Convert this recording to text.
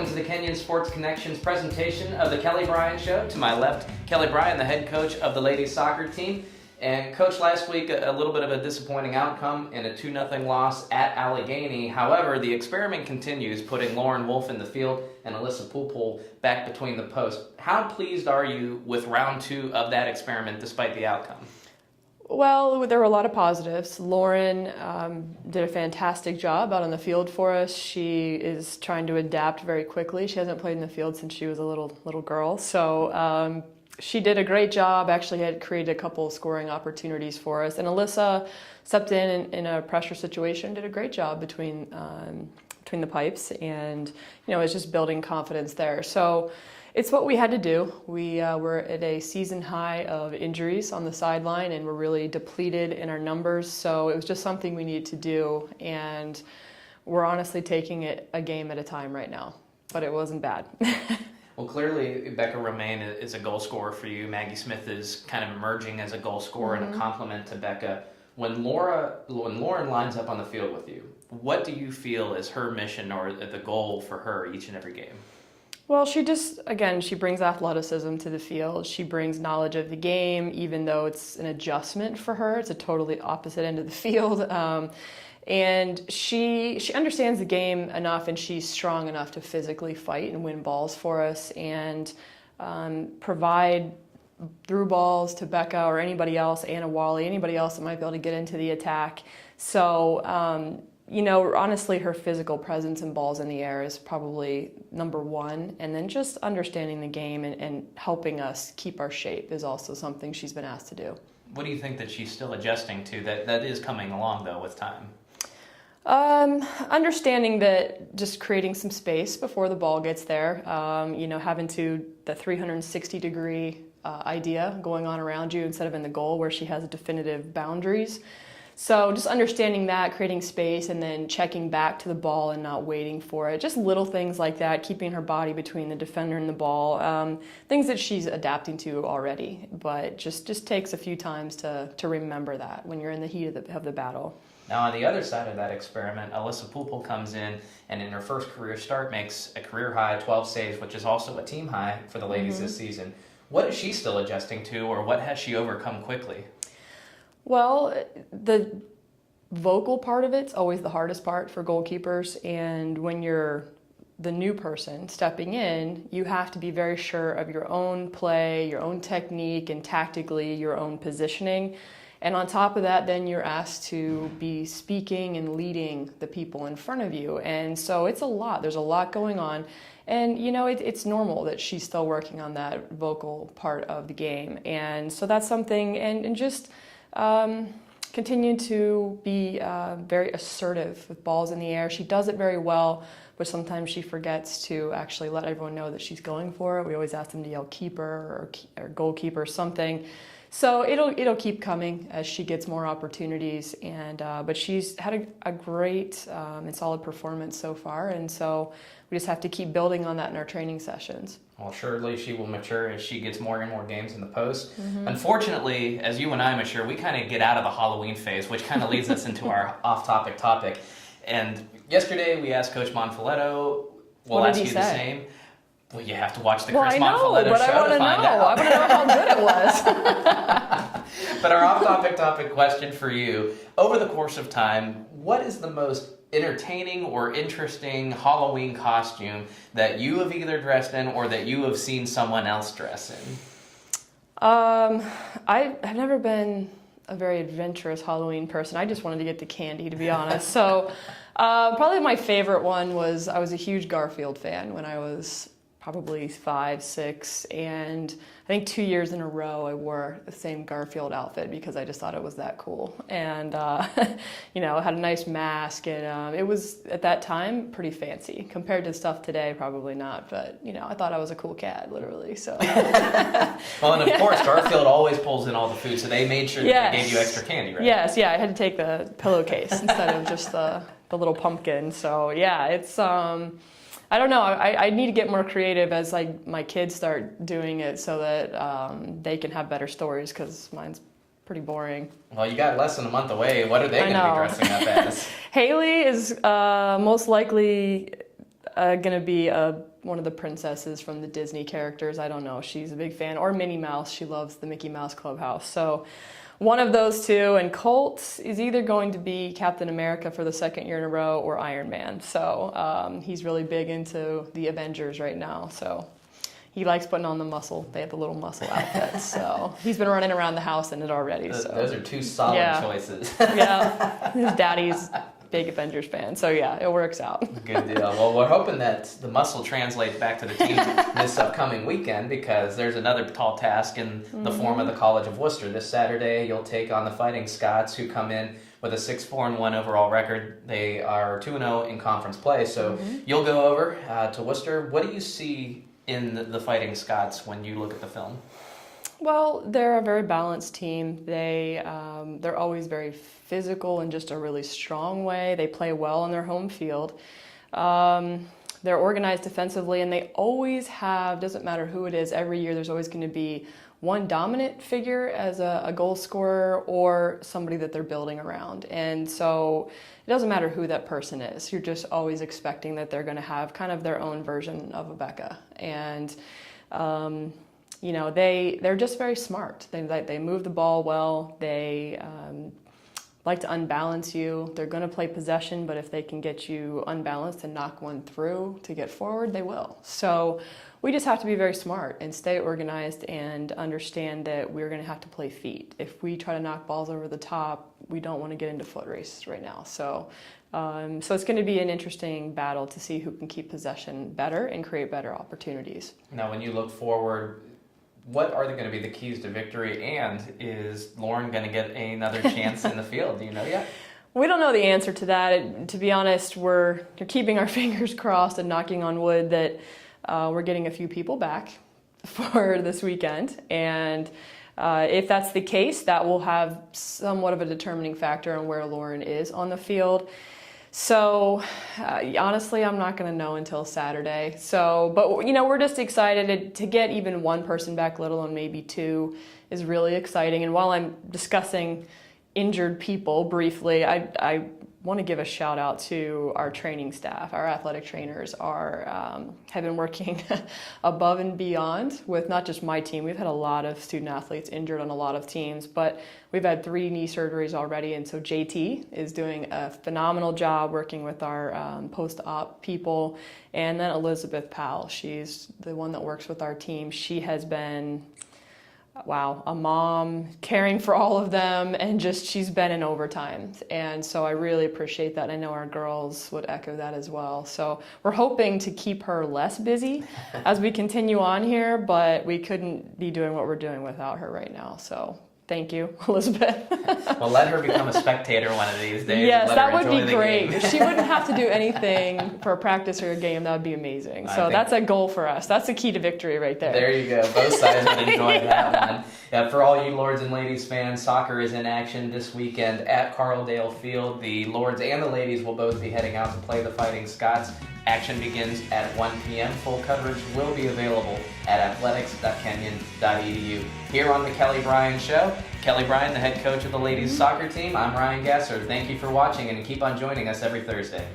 welcome to the Kenyon Sports Connections presentation of the Kelly Bryan Show. To my left, Kelly Bryan, the head coach of the ladies soccer team. And coach, last week, a little bit of a disappointing outcome in a 2-0 loss at Allegheny. However, the experiment continues, putting Wolfe in the field and Alissa Poolpol back between the posts. How pleased are you with round 2 of that experiment despite the outcome? Well, there were a lot of positives. Lauren did a fantastic job out on the field for us. She is trying to adapt very quickly. She hasn't played in the field since she was a little girl. So she did a great job, actually had created a couple of scoring opportunities for us. And Alissa stepped in a pressure situation, did a great job between the pipes, and it's just building confidence there. So it's what we had to do. We were at a season high of injuries on the sideline, and we're really depleted in our numbers. So it was just something we needed to do, and we're honestly taking it a game at a time right now. But it wasn't bad. Well, clearly, Becca Romaine is a goal scorer for you. Maggie Smith is kind of emerging as a goal scorer and a compliment to Becca. When Lauren lines up on the field with you, what do you feel is her mission or the goal for her each and every game? Well, she brings athleticism to the field. She brings knowledge of the game, even though it's an adjustment for her. It's a totally opposite end of the field. And she understands the game enough, and she's strong enough to physically fight and win balls for us and provide through balls to Becca or anybody else, Anna Wally, anybody else that might be able to get into the attack. So, honestly, her physical presence and balls in the air is probably number one. And then just understanding the game and helping us keep our shape is also something she's been asked to do. What do you think that she's still adjusting to that is coming along, though, with time? Understanding that just creating some space before the ball gets there, having the 360-degree idea going on around you instead of in the goal where she has definitive boundaries. So just understanding that, creating space, and then checking back to the ball and not waiting for it. Just little things like that, keeping her body between the defender and the ball. Things that she's adapting to already, but just takes a few times to remember that when you're in the heat of the battle. Now, on the other side of that experiment, Alissa Poolpol comes in and in her first career start makes a career-high 12 saves, which is also a team high for the ladies this season. What is she still adjusting to, or what has she overcome quickly? Well, the vocal part of it's always the hardest part for goalkeepers, and when you're the new person stepping in, you have to be very sure of your own play, your own technique, and tactically your own positioning. And on top of that, then you're asked to be speaking and leading the people in front of you. And so it's a lot. There's a lot going on. And, it's normal that she's still working on that vocal part of the game. And so that's something, and just continue to be very assertive with balls in the air. She does it very well, but sometimes she forgets to actually let everyone know that she's going for it. We always ask them to yell keeper or goalkeeper or something. So it'll keep coming as she gets more opportunities, and but she's had a great and solid performance so far, and so we just have to keep building on that in our training sessions. Well, surely she will mature as she gets more and more games in the post. Unfortunately, as you and I mature, we kind of get out of the Halloween phase, which kind of leads us into our off-topic topic. And yesterday we asked Coach Monfiletto, we'll ask you the same. Well, you have to watch the Chris Monfiletto show to find out. I want to know how good it was. But our off-topic topic question for you, over the course of time, what is the most entertaining or interesting Halloween costume that you have either dressed in or that you have seen someone else dress in? I've never been a very adventurous Halloween person. I just wanted to get the candy, to be honest. So probably my favorite one was, I was a huge Garfield fan when I was probably 5, 6, and I think 2 years in a row I wore the same Garfield outfit because I just thought it was that cool. And it had a nice mask, and it was at that time pretty fancy compared to stuff today. Probably not, but I thought I was a cool cat, literally. So well, and of course Garfield always pulls in all the food, so they made sure that they gave you extra candy, right? Yes, I had to take the pillowcase instead of just the little pumpkin. So yeah, it's I don't know. I need to get more creative as my kids start doing it so that they can have better stories, because mine's pretty boring. Well, you got less than a month away. What are they going to be dressing up as? Haley is most likely going to be one of the princesses from the Disney characters. I don't know. She's a big fan. Or Minnie Mouse. She loves the Mickey Mouse Clubhouse. So one of those two. And Colt is either going to be Captain America for the second year in a row or Iron Man. So he's really big into the Avengers right now. So he likes putting on the muscle. They have the little muscle outfits. So he's been running around the house in it already. So those are two solid choices. Yeah. His daddy's big Avengers fan. So yeah, it works out. Good deal. Well, we're hoping that the muscle translates back to the team this upcoming weekend, because there's another tall task in the form of the College of Wooster. This Saturday, you'll take on the Fighting Scots, who come in with a 6-4-1 overall record. They are 2-0 in conference play. So you'll go over to Wooster. What do you see in the Fighting Scots when you look at the film? Well, they're a very balanced team. They're always very physical in just a really strong way. They play well on their home field. They're organized defensively, and they always have, doesn't matter who it is, every year there's always going to be one dominant figure as a goal scorer or somebody that they're building around. And so it doesn't matter who that person is. You're just always expecting that they're going to have kind of their own version of a Becca. And you know, they're just very smart. They move the ball well. They like to unbalance you. They're going to play possession, but if they can get you unbalanced and knock one through to get forward, they will. So we just have to be very smart and stay organized and understand that we're going to have to play feet. If we try to knock balls over the top, we don't want to get into foot races right now. So it's going to be an interesting battle to see who can keep possession better and create better opportunities. Now, when you look forward, what are going to be the keys to victory, and is Lauren going to get another chance in the field? Do you know yet? We don't know the answer to that. To be honest, we're keeping our fingers crossed and knocking on wood that we're getting a few people back for this weekend. And if that's the case, that will have somewhat of a determining factor on where Lauren is on the field. So honestly, I'm not going to know until Saturday. But you know, we're just excited to get even one person back, let alone maybe two, is really exciting. And while I'm discussing injured people briefly, I want to give a shout out to our training staff. Our athletic trainers have been working above and beyond with not just my team. We've had a lot of student athletes injured on a lot of teams, but we've had 3 knee surgeries already. And so JT is doing a phenomenal job working with our post-op people. And then Elizabeth Powell, she's the one that works with our team. She has been, wow, a mom, caring for all of them, and she's been in overtime. And so I really appreciate that. I know our girls would echo that as well. So we're hoping to keep her less busy as we continue on here, but we couldn't be doing what we're doing without her right now. So thank you, Elizabeth. Well, let her become a spectator one of these days. Yes, that would be great. If she wouldn't have to do anything for a practice or a game, that would be amazing. So that's a goal for us. That's the key to victory right there. There you go. Both sides would enjoy that one. Yeah, for all you Lords and Ladies fans, soccer is in action this weekend at Carldale Field. The Lords and the Ladies will both be heading out to play the Fighting Scots. Action begins at 1 p.m. Full coverage will be available at athletics.kenyon.edu. Here on the Kelly Bryan Show, Kelly Bryan, the head coach of the ladies soccer team. I'm Ryan Gasser. Thank you for watching, and keep on joining us every Thursday.